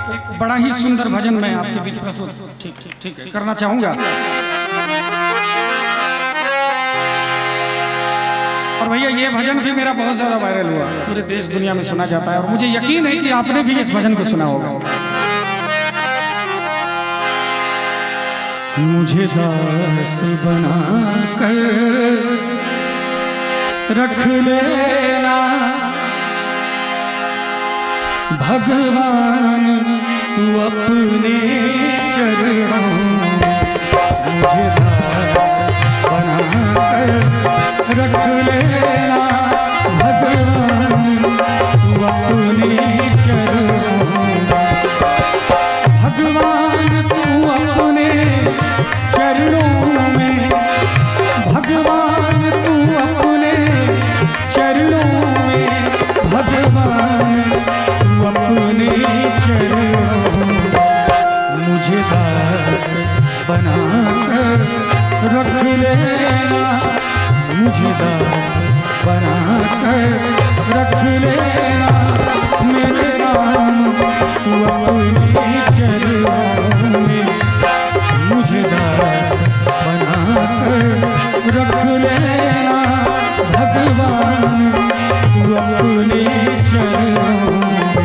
एक बड़ा ही सुंदर भजन मैं आपके बीच प्रस्तुत ठीक है करना चाहूंगा। और भैया ये भजन भी मेरा बहुत ज्यादा वायरल हुआ, पूरे देश दुनिया में सुना जाता है और मुझे यकीन है कि आपने भी इस भजन को सुना होगा। मुझे दास बना कर रख लेना भगवान तू अपने चरणों में, मुझे दास बना कर रख लेना भगवान तू अपने चरणों में, भगवान तू अपने चरणों में, भगवान तू अपने चरणों में, भगवान तू अपने चरणों में, मुझे दास बना कर रख लेना, मुझे दास बना कर रख लेना, मेरे राम तू अपने चरणों में, मुझे दास बना कर रख लेना भगवान तू अपने चरणों में।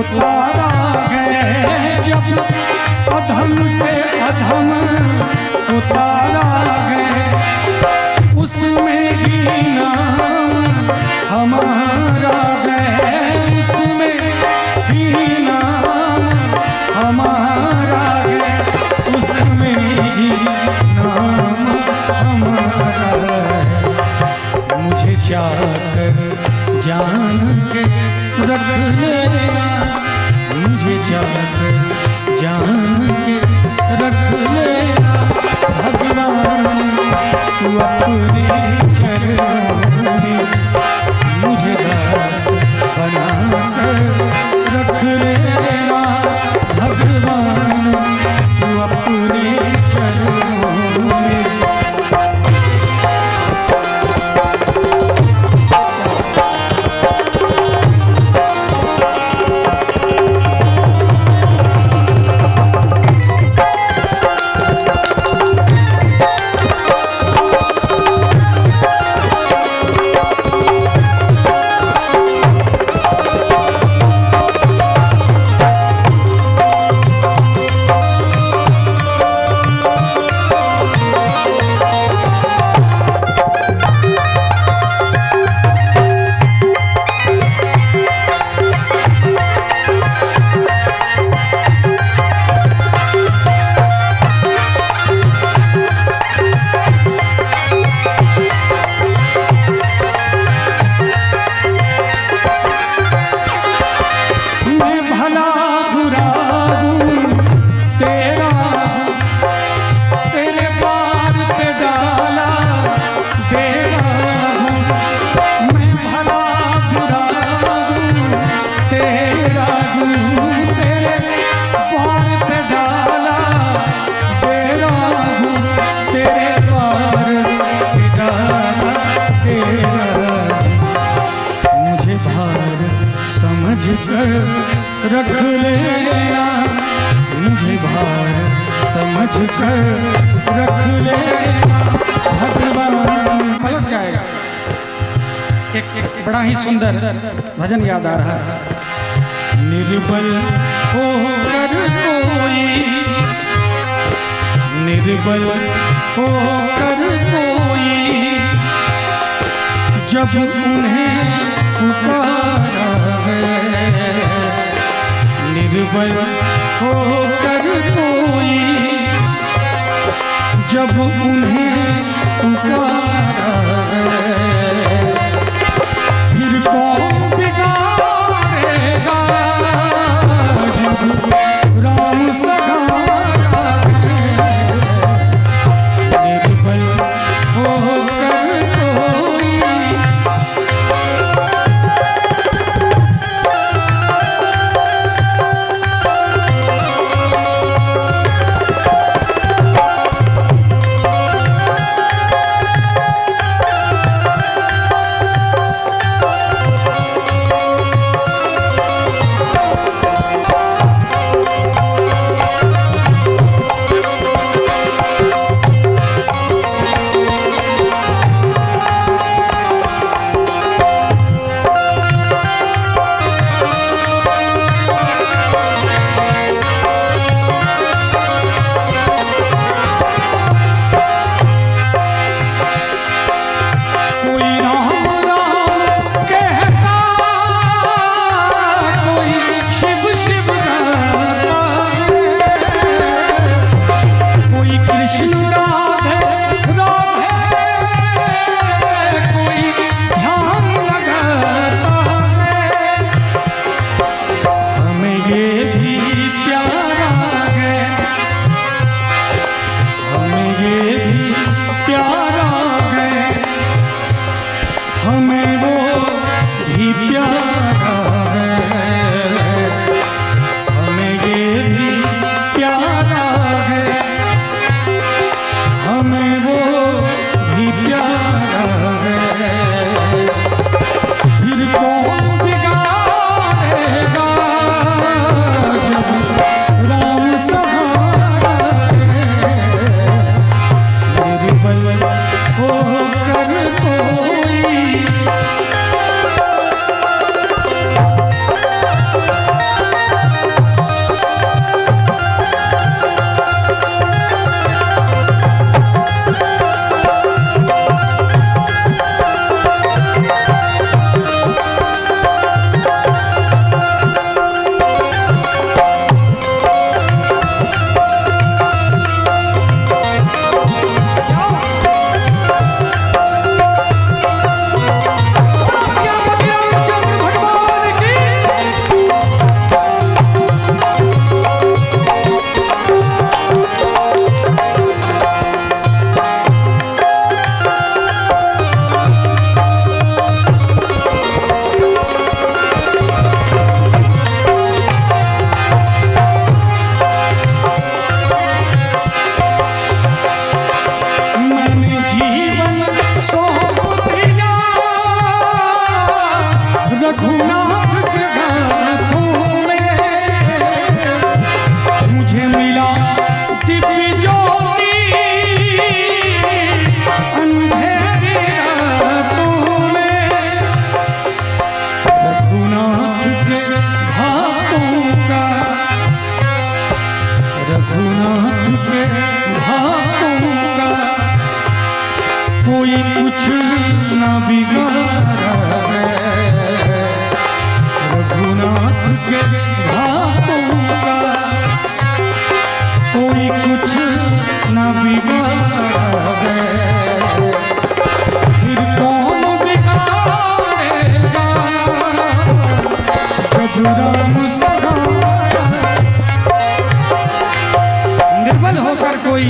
उतारा है जब अधम से अधम उतारा है, उसमें ही नाम हमारा है, उसमें ही नाम हमारा है, उसमें ही नाम हमारा है, मुझे चाहकर जान के रख लेना, मुझे चाहकर जान के रख लेना भगवान तू अपने चरणों में, मुझे दास बना कर रख लेना भगवान तू अपने चरणों में। रख लेना मुझे भार समझ कर रख लेना भगवान। पलट जाएगा। एक बड़ा ही सुंदर भजन याद आ रहा है। निर्बल होकर कोई, निर्बल होकर कोई जब उन्हें पुकारा है, निर्बल होकर कोई जब उन्हें पुकारा फिर कौन बिगाड़ेगा जब राम सहारा निर्बल होकर कोई रघुनाथ के हाथों में मुझे मिला दिव्य ज्योति अंधेरी रातों में रघुनाथ के हाथों का रघुनाथ के हाथों का कोई कुछ न बिगाड़ा रघुनाथ के हाथों का कोई कुछ न बिगाड़े फिर कौन बिगाड़ेगा जब राम सहारा निर्बल होकर कोई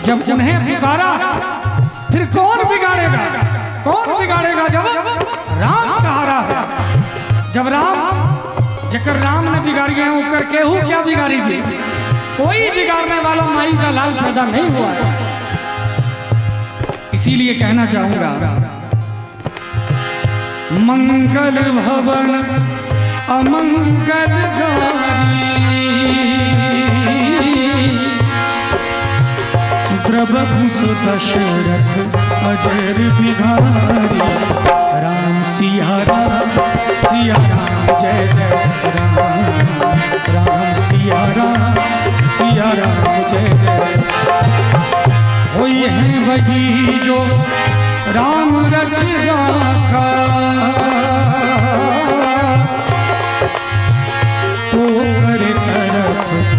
जब उन्हें पुकारा फिर कौन बिगाड़ेगा जब राम सहारा जब राम जकर राम ने बिगाड़ गए होकर केहू क्या बिगाड़ी जी कोई बिगाड़ने वाला माई का लाल पैदा नहीं हुआ है। इसीलिए कहना चाहूंगा मंगल भवन अमंगलकारी प्रभु दशरथ अजर बिहारी राम सिया राम जय जय राम सिया राम जय जय होई है वही जो राम रच राखा तो हर तरफ